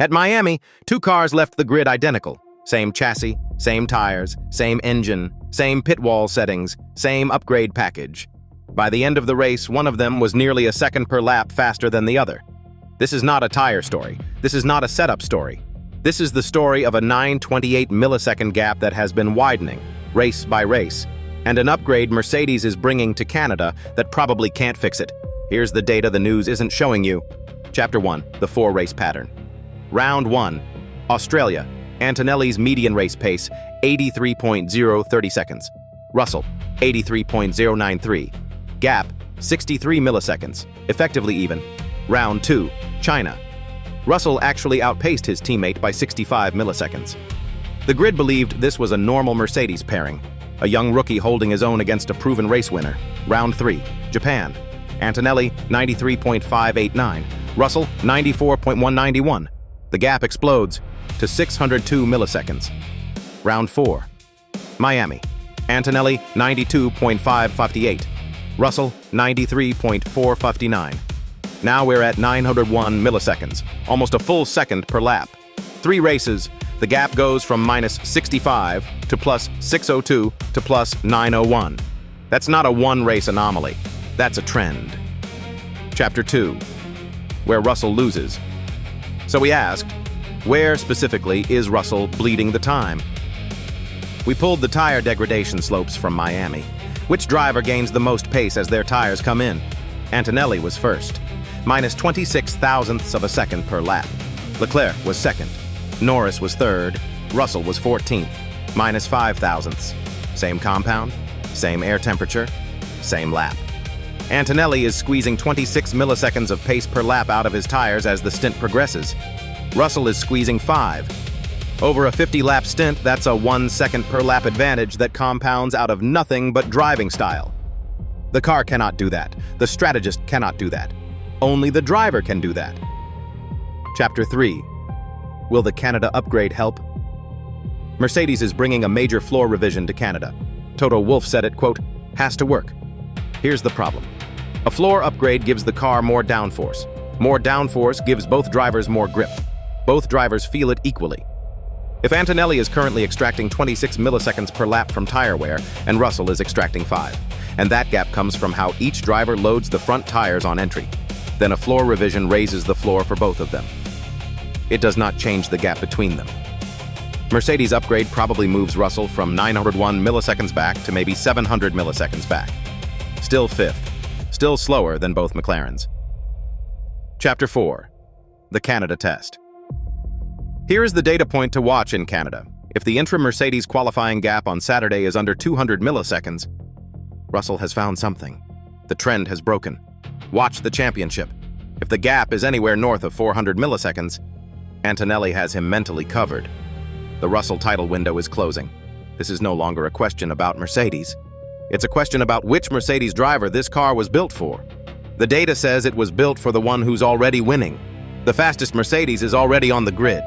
At Miami, two cars left the grid identical. Same chassis, same tires, same engine, same pit wall settings, same upgrade package. By the end of the race, one of them was nearly a second per lap faster than the other. This is not a tire story. This is not a setup story. This is the story of a 928 millisecond gap that has been widening, race by race, and an upgrade Mercedes is bringing to Canada that probably can't fix it. Here's the data the news isn't showing you. Chapter 1, the four-race pattern. Round 1, Australia. Antonelli's median race pace, 83.030 seconds. Russell, 83.093. Gap, 63 milliseconds, effectively even. Round 2, China. Russell actually outpaced his teammate by 65 milliseconds. The grid believed this was a normal Mercedes pairing, a young rookie holding his own against a proven race winner. Round 3, Japan. Antonelli, 93.589. Russell, 94.191. The gap explodes to 602 milliseconds. Round 4, Miami. Antonelli, 92.558. Russell, 93.459. Now we're at 901 milliseconds, almost a full second per lap. 3 races, the gap goes from minus 65 to plus 602 to plus 901. That's not a one-race anomaly. That's a trend. Chapter 2, where Russell loses. So we asked, where specifically is Russell bleeding the time? We pulled the tire degradation slopes from Miami. Which driver gains the most pace as their tires come in? Antonelli was first, minus 26 thousandths of a second per lap. Leclerc was second. Norris was third. Russell was 14th, minus 5 thousandths. Same compound, same air temperature, same lap. Antonelli is squeezing 26 milliseconds of pace per lap out of his tires as the stint progresses. Russell is squeezing 5. Over a 50-lap stint, that's a 1 second per lap advantage that compounds out of nothing but driving style. The car cannot do that. The strategist cannot do that. Only the driver can do that. Chapter 3. Will the Canada upgrade help? Mercedes is bringing a major floor revision to Canada. Toto Wolff said it, quote, has to work. Here's the problem. A floor upgrade gives the car more downforce. More downforce gives both drivers more grip. Both drivers feel it equally. If Antonelli is currently extracting 26 milliseconds per lap from tire wear, and Russell is extracting 5, and that gap comes from how each driver loads the front tires on entry, then a floor revision raises the floor for both of them. It does not change the gap between them. Mercedes' upgrade probably moves Russell from 901 milliseconds back to maybe 700 milliseconds back. Still 5th, still slower than both McLarens. Chapter 4. The Canada Test. Here is the data point to watch in Canada. If the intra-Mercedes qualifying gap on Saturday is under 200 milliseconds, Russell has found something. The trend has broken. Watch the championship. If the gap is anywhere north of 400 milliseconds, Antonelli has him mentally covered. The Russell title window is closing. This is no longer a question about Mercedes. It's a question about which Mercedes driver this car was built for. The data says it was built for the one who's already winning. The fastest Mercedes is already on the grid.